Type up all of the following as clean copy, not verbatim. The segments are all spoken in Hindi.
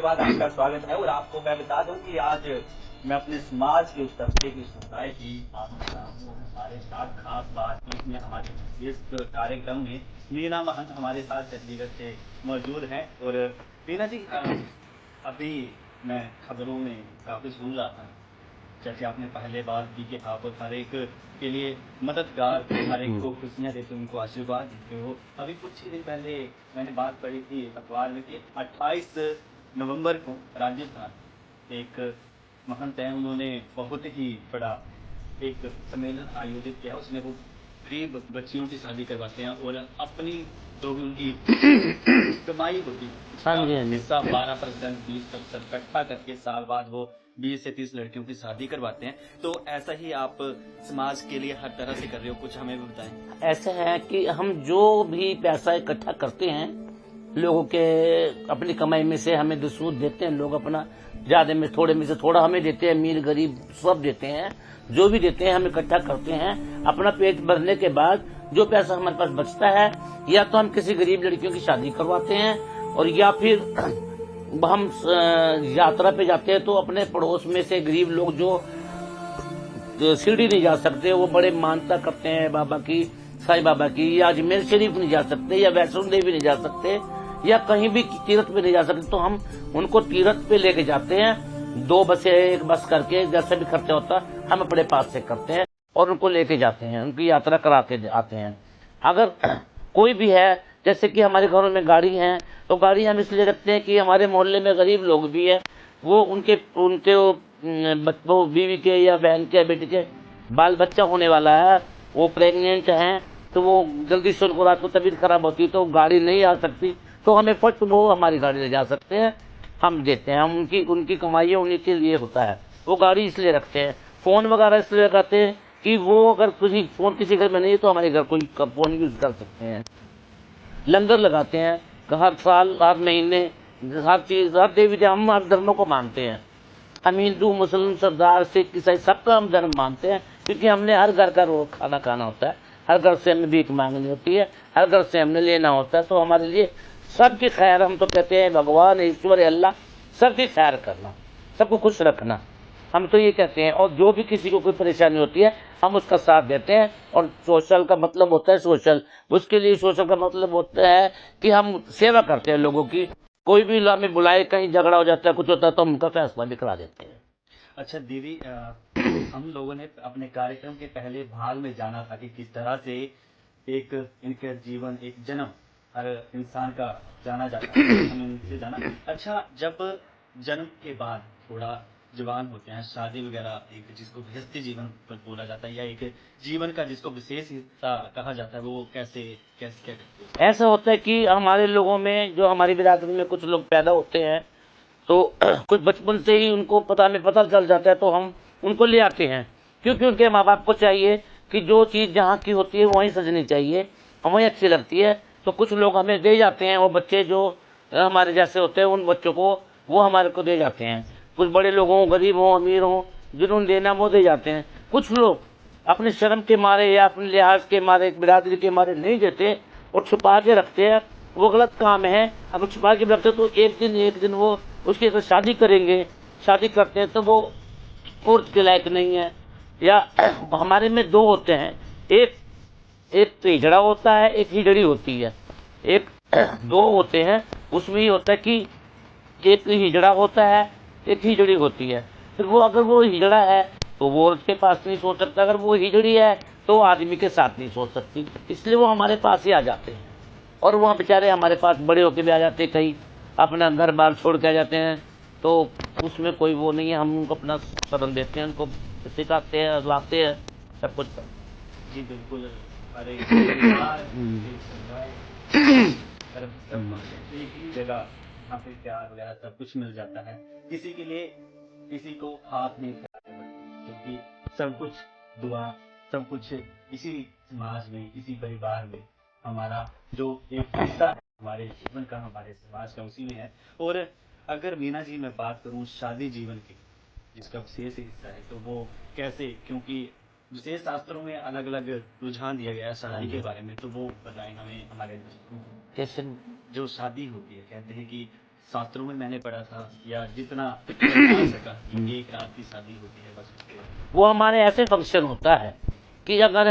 बाद आपका स्वागत है। और आपको मैं बता दूं कि आज मैं अपने समाज के उस तबके की समुदाय की हमारे साथ खास बातचीत में हमारे इस कार्यक्रम में मीना महंत हमारे साथ चंडीगढ़ से मौजूद हैं। और मीना जी, अभी मैं खबरों में काफ़ी सुन रहा था, जैसे आपने पहले बात की कि आप हर एक के लिए मददगार, हर एक को खुशियाँ देते, उनको आशीर्वाद देते हो। अभी कुछ ही दिन पहले मैंने बात पढ़ी थी अखबार में कि 28 नवंबर को राजस्थान एक महंत है, उन्होंने बहुत ही बड़ा एक सम्मेलन आयोजित किया। उसमें वो गरीब बच्चियों की शादी करवाते हैं और अपनी जो भी उनकी कमाई होती है हिस्सा 12% 20% इकट्ठा करके साल बाद वो 20 से 30 लड़कियों की शादी करवाते हैं। तो ऐसा ही आप समाज के लिए हर तरह से कर रहे हो, कुछ हमें भी बताएं। ऐसा है कि हम जो भी पैसा इकट्ठा करते हैं लोगों के अपनी कमाई में से हमें दूध देते हैं, लोग अपना ज्यादा में थोड़े में से थोड़ा हमें देते हैं, अमीर गरीब सब देते हैं, जो भी देते हैं हम इकट्ठा करते हैं। अपना पेट भरने के बाद जो पैसा हमारे पास बचता है या तो हम किसी गरीब लड़कियों की शादी करवाते हैं और या फिर हम यात्रा पे जाते हैं तो अपने पड़ोस में से गरीब लोग जो शिरडी नहीं जा सकते, वो बड़े मानता करते हैं बाबा की, साईं बाबा की, या अजमेर शरीफ नहीं जा सकते, या वैष्णो देवी नहीं जा सकते, या कहीं भी तीर्थ पे नहीं जा सकते, तो हम उनको तीर्थ पे लेके जाते हैं। 2 बसें 1 बस करके जैसे भी खर्चा होता हम अपने पास से करते हैं और उनको लेके जाते हैं, उनकी यात्रा करा के आते हैं। अगर कोई भी है, जैसे कि हमारे घरों में गाड़ी है, तो गाड़ी हम इसलिए रखते हैं कि हमारे मोहल्ले में गरीब लोग भी है, वो उनके उनके वो बीवी के या बहन के बेटे के बाल बच्चा होने वाला है, वो प्रेग्नेंट हैं, तो वो जल्दी से उनको रात को तबीयत खराब होती है तो गाड़ी नहीं आ सकती, तो हमें फट वो हमारी गाड़ी ले जा सकते हैं, हम देते हैं। हम उनकी कमाई उन्हीं के लिए होता है, वो गाड़ी इसलिए रखते हैं। फोन वगैरह इसलिए लगाते हैं कि वो अगर फोन किसी घर में नहीं है तो हमारे घर कोई फोन यूज कर सकते हैं। लंगर लगाते हैं हर साल, हर महीने, हर चीज, हर देवी हम हर धर्मों को मानते हैं। हम हिंदू, मुस्लिम, सरदार, सिख, ईसाई सबका हम धर्म मानते हैं, क्योंकि हमने हर घर का रोज खाना खाना होता है, हर घर से हमें भीख मांगनी होती है, हर घर से हमने लेना होता है। तो हमारे लिए सबकी खैर, हम तो कहते हैं भगवान, ईश्वर, अल्लाह सबकी खैर करना, सबको खुश रखना, हम तो ये कहते हैं। और जो भी किसी को कोई परेशानी होती है हम उसका साथ देते हैं। और सोशल का मतलब होता है सोशल, उसके लिए सोशल का मतलब होता है कि हम सेवा करते हैं लोगों की। कोई भी हमें बुलाए, कहीं झगड़ा हो जाता है, कुछ होता है, तो हम उनका फैसला भी करा देते हैं। अच्छा दीदी, हम लोगों ने अपने कार्यक्रम के पहले भाग में जाना था कि किस तरह से एक इनका जीवन, एक जन्म हर इंसान का जाना जाता है, हमें उनसे जाना। अच्छा, जब जन्म के बाद थोड़ा जवान होते हैं, शादी वगैरह, एक जिसको गृहस्थी जीवन पर बोला जाता है या एक जीवन का जिसको विशेष हिस्सा कहा जाता है, वो कैसे कैसे क्या करते हैं? ऐसा होता है कि हमारे लोगों में, जो हमारी बिरादरी में कुछ लोग पैदा होते हैं, तो कुछ बचपन से ही उनको पता चल जाता है, तो हम उनको ले आते हैं, क्योंकि उनके माँ बाप को चाहिए कि जो चीज़ जहाँ की होती है वहीं सजनी चाहिए, वहीं अच्छी लगती है। तो कुछ लोग हमें दे जाते हैं, वो बच्चे जो हमारे जैसे होते हैं उन बच्चों को वो हमारे को दे जाते हैं। कुछ बड़े लोग हों, गरीब हों, अमीर हों, जिन्होंने देना वो दे जाते हैं। कुछ लोग अपने शर्म के मारे या अपने लिहाज के मारे, बिरादरी के मारे नहीं देते और छुपा के रखते हैं, वो गलत काम है। अगर छुपा के रखते तो एक दिन वो उसकी अगर शादी करेंगे, शादी करते हैं तो वो कोर्ट के लायक नहीं है। या हमारे में 2 होते हैं, एक एक तो हिजड़ा होता है, एक हिजड़ी होती है। एक 2 होते हैं, उसमें ही होता है कि एक हिजड़ा होता है, एक हिजड़ी होती है। फिर वो अगर वो हिजड़ा है तो वो उसके पास नहीं सो सकता, अगर वो हिजड़ी है तो आदमी के साथ नहीं सो सकती, इसलिए वो हमारे पास ही आ जाते हैं। और वहाँ बेचारे हमारे पास बड़े होके भी आ जाते हैं, कहीं अपना घर बार छोड़ के आ जाते हैं, तो उसमें कोई वो नहीं है। हम उनको अपना शरण देते हैं, उनको सिखाते हैं, लाते हैं, सब कुछ करते जी बिल्कुल। अरे परिवार, एक समुदाय, सब एक ही जगह, यहाँ पे प्यार वगैरह सब कुछ मिल जाता है। किसी के लिए किसी को हाथ नहीं फैलाने पड़ते, क्योंकि सब कुछ दुआ, सब कुछ इसी समाज में, इसी परिवार में हमारा जो एक हिस्सा है हमारे जीवन का, हमारे समाज का, उसी में है। और अगर मीना जी मैं बात करूँ शादी जीवन की, जिसका विशेष हिस्सा है, तो वो कैसे, क्योंकि विशेष शास्त्रों में अलग अलग रुझान दिया गया है शादी के बारे में, तो वो बताएं हमें, हमारे दर्शकों को। जैसे जो शादी होती है, कहते हैं कि शास्त्रों में मैंने पढ़ा था या जितना जा सका कि एक रात की शादी होती है बस उसके बाद। वो हमारे ऐसे फंक्शन होता है कि अगर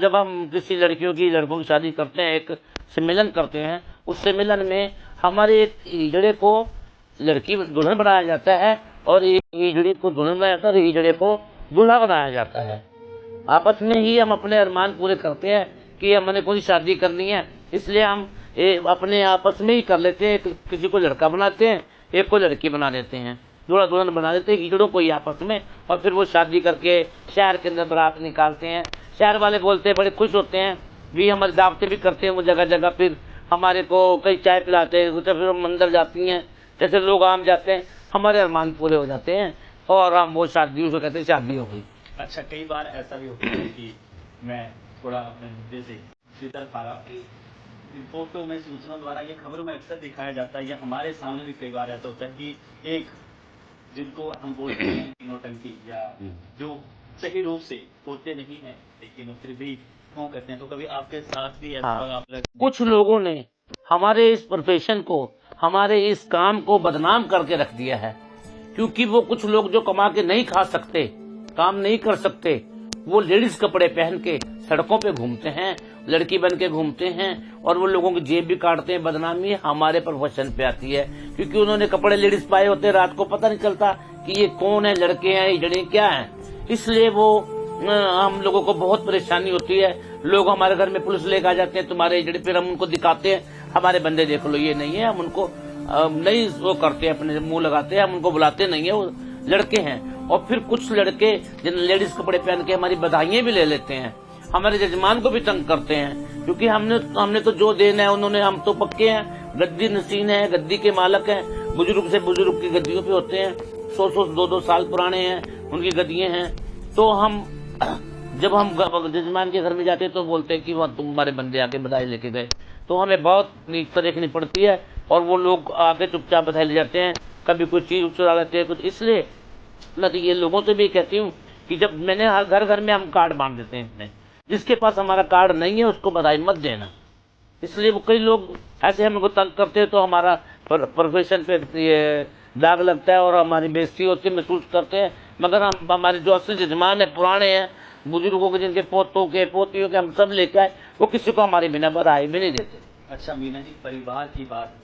जब हम किसी लड़कियों की लड़कों की शादी करते हैं, एक सम्मेलन करते हैं, उस सम्मेलन में हमारे एक ईजड़े को लड़की दुल्हन बनाया जाता है और एक ईजड़े को दुल्हन बनाया जाता है और ईजड़े को दूल्हा बनाया जाता है। आपस में ही हम अपने अरमान पूरे करते हैं कि हमने कोई शादी करनी है, इसलिए हम अपने आपस में ही कर लेते हैं। किसी को लड़का बनाते हैं, एक को लड़की बना देते हैं, दूल्हा दुल्हन बना देते हैं ईजड़ों को ही आपस में, और फिर वो शादी करके शहर के अंदर बारात निकालते हैं। शहर वाले बोलते हैं, बड़े खुश होते हैं, भी हमारी दावतें भी करते हैं वो जगह जगह, फिर हमारे को कई चाय पिलाते हैं, तो फिर हम मंदिर जाती हैं जैसे लोग आम जाते हैं, हमारे अरमान पूरे हो जाते हैं और हम वो शादी, उसको कहते हैं शादी हो गई। अच्छा, कई बार ऐसा भी होता है कि मैं थोड़ा अपने मुद्दे से भीतर पा रहा हूँ, फोटो में सूचना द्वारा ये खबरों में अक्सर दिखाया जाता है या हमारे सामने भी कई बार ऐसा होता है कि एक जिनको हम बोलते हैं नौटंकी या जो सही रूप से होते नहीं हैं लेकिन फिर भी क्यों करते हैं, तो कभी आपके साथ भी ऐसा हाँ, आप कुछ लोगों ने हमारे इस प्रोफेशन को, हमारे इस काम को बदनाम करके रख दिया है, क्योंकि वो कुछ लोग जो कमा के नहीं खा सकते, काम नहीं कर सकते, वो लेडीज कपड़े पहन के सड़कों पे घूमते हैं, लड़की बन के घूमते हैं और वो लोगों की जेब भी काटते हैं। बदनामी हमारे प्रोफेशन पे आती है, क्योंकि उन्होंने कपड़े लेडीज पाए होते हैं, रात को पता नहीं चलता कि ये कौन है, लड़के हैं ईजड़े क्या हैं, इसलिए वो हम लोगों को बहुत परेशानी होती है। लोग हमारे घर में पुलिस लेकर आ जाते हैं, तुम्हारे ईजड़े, फिर हम उनको दिखाते हैं, हमारे बंदे देख लो ये नहीं है, हम उनको नहीं वो करते हैं, अपने मुंह लगाते हैं, हम उनको बुलाते नहीं है, वो लड़के हैं। और फिर कुछ लड़के जिन लेडीज कपड़े पहन के हमारी बधाइयां भी ले लेते हैं, हमारे जजमान को भी तंग करते हैं, क्योंकि हमने तो जो देना है उन्होंने, हम तो पक्के हैं, गद्दी नसीन है, गद्दी के मालक हैं, बुजुर्ग से बुजुर्ग की गद्दियों पे होते हैं, 100-200 साल पुराने हैं उनकी गद्दियां हैं। तो हम जब हम जजमान के घर में जाते हैं तो बोलते हैं कि वह तुम्हारे बंदे आके बधाई लेके गए, तो हमें बहुत नीच देखनी पड़ती है और वो लोग आके चुपचाप बधाई ले जाते हैं, कभी कुछ चीज चुरा लेते हैं कुछ। इसलिए मैं तो ये लोगों से भी कहती हूँ कि जब मैंने हर घर में हम कार्ड बांध देते हैं, जिसके पास हमारा कार्ड नहीं है उसको बधाई मत देना। इसलिए वो कई लोग ऐसे हमको तंग करते हैं, तो हमारा प्रोफेशन पे ये दाग लगता है और हमारी बेइज्जती होती है, महसूस करते हैं। मगर हम हमारे जो असली जजमान है, पुराने हैं, बुजुर्गों के, जिनके पोतों के पोतियों के हम सब लेकर आए, वो किसी को हमारी बिना बधाई भी नहीं देते। अच्छा मीना जी, परिवार की बात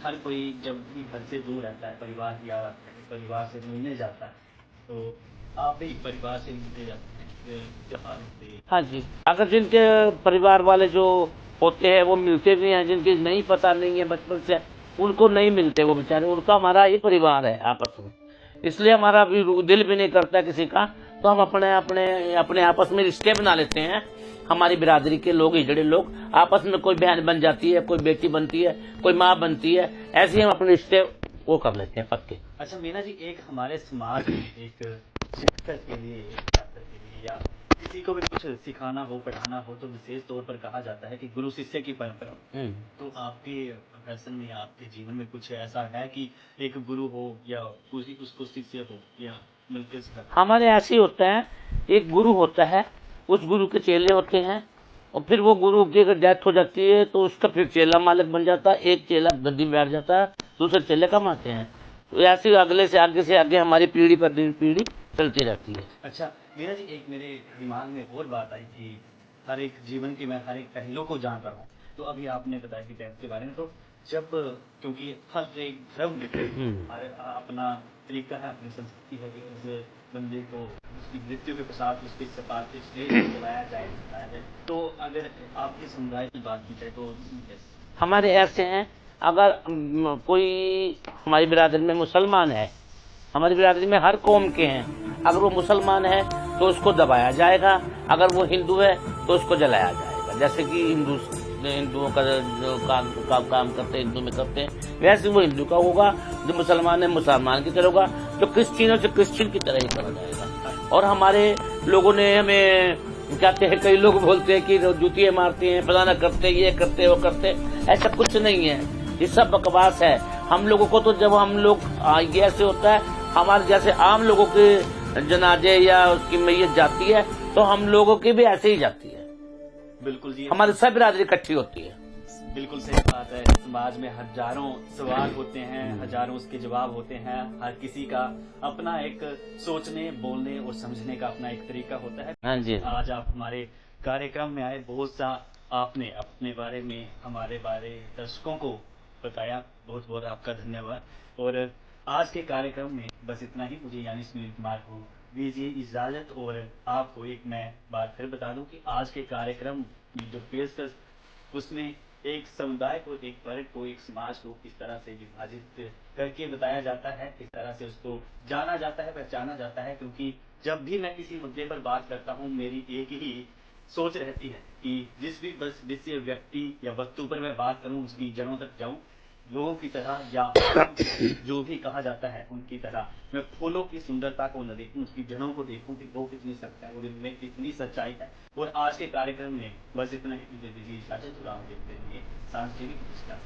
हर कोई जब भी घर से दूर रहता है, परिवार या परिवार से मिलने जाता है, तो आप भी परिवार से मिलने जाते हैं त्योहारों पे? हाँ जी, अगर जिनके परिवार वाले जो होते हैं वो मिलते भी हैं, जिनकी नहीं पता नहीं है बचपन से, उनको नहीं मिलते वो बेचारे, उनका हमारा ही परिवार है आपस में, इसलिए हमारा भी दिल भी नहीं करता किसी का, तो हम अपने आपस में रिश्ते बना लेते हैं। हमारी बिरादरी के लोग, ईजड़े लोग आपस में, कोई बहन बन जाती है, कोई बेटी बनती है, कोई माँ बनती है, ऐसे ही हम अपने रिश्ते वो कर लेते हैं पक्के। अच्छा मीना जी, एक हमारे समाज में एक शिक्षक के लिए, छात्र के लिए या किसी को भी कुछ सिखाना हो, पढ़ाना हो, तो विशेष तौर पर कहा जाता है कि गुरु शिष्य की परंपरा। तो आपके प्रोफेशन में, आपके जीवन में कुछ ऐसा है कि एक गुरु हो या उसको शिष्य हो या मिलकर? हमारे ऐसे ही होता है, एक गुरु होता है, उस गुरु के चेले होते हैं, और फिर वो गुरु की अगर डेथ हो जाती है तो उसका फिर चेला मालिक बन जाता है, एक चेला गद्दी में बैठ जाता है, दूसरे चेले कमाते हैं। तो ऐसे अगले से आगे हमारी पीढ़ी पर पीढ़ी चलती रहती है। अच्छा मीना जी, एक मेरे दिमाग में और बात आई कि हर एक जीवन की मैं हर एक पहलू को जान रहा हूँ, तो अभी आपने बताया कि डेथ के बारे में, तो जब क्योंकि हर एक धर्म अपना तरीका है, अपनी संस्कृति है कि उस बंदे को उसकी मृत्यु के पश्चात उसके सपाट चलाया जाए, तो अगर आपके समुदाय की बात की जाए तो हमारे ऐसे हैं, अगर कोई हमारी बिरादरी में मुसलमान है, हमारी बिरादरी में हर कौम के हैं, अगर वो मुसलमान है तो उसको दबाया जाएगा, अगर वो हिंदू है तो उसको जलाया जाएगा। जैसे कि हिंदुओं का जो काम करते हैं, हिंदू में करते हैं, वैसे वो हिंदू का होगा, जो मुसलमान है मुसलमान की तरह होगा, जो क्रिश्चियन है क्रिश्चियन की तरह ही करा जाएगा। और हमारे लोगों ने हमें कहते हैं, कई लोग बोलते हैं कि जूतियाँ मारते हैं, फलाना करते, ये करते वो करते, ऐसा कुछ नहीं है, ये सब बकवास है। हम लोगों को तो जब हम लोग ये ऐसे होता है, हमारे जैसे आम लोगों के जनाजे या उसकी मैयत जाती है, तो हम लोगों की भी ऐसे ही जाती है। बिल्कुल जी, हमारी सब बिरादरी इकट्ठी होती है। बिल्कुल सही बात है। समाज में हजारों सवाल होते हैं, हजारों उसके जवाब होते हैं। हर किसी का अपना एक सोचने, बोलने और समझने का अपना एक तरीका होता है। हाँ जी। आज आप हमारे कार्यक्रम में आए, बहुत सा आपने अपने बारे में, हमारे बारे दर्शकों को बताया। बहुत बहुत आपका धन्यवाद। और आज के कार्यक्रम में बस इतना ही। मुझे यानी सुनील कुमार को दीजिए इजाजत। और आपको एक मैं बात फिर बता दूं कि आज के कार्यक्रम में जो पेशकश, उसमें एक समुदाय को, एक वर्ग को, एक समाज को किस तरह से विभाजित करके बताया जाता है, किस तरह से उसको जाना जाता है, पहचाना जाता है। क्योंकि जब भी मैं किसी मुद्दे पर बात करता हूँ, मेरी एक ही सोच रहती है कि जिस भी बस जिस व्यक्ति या वस्तु पर मैं बात करूं, उसकी जड़ों तक जाऊं, लोगों की तरह, या जो भी कहा जाता है उनकी तरह। मैं फूलों की सुंदरता को न देखूं, उसकी जड़ों को देखूं कि वो कितनी सख्त है और इनमें कितनी सच्चाई है। और आज के कार्यक्रम में बस इतना ही। मुझे दीजिए इजाजत। और आप देखते रहिए सांस्कृतिक दृष्टा।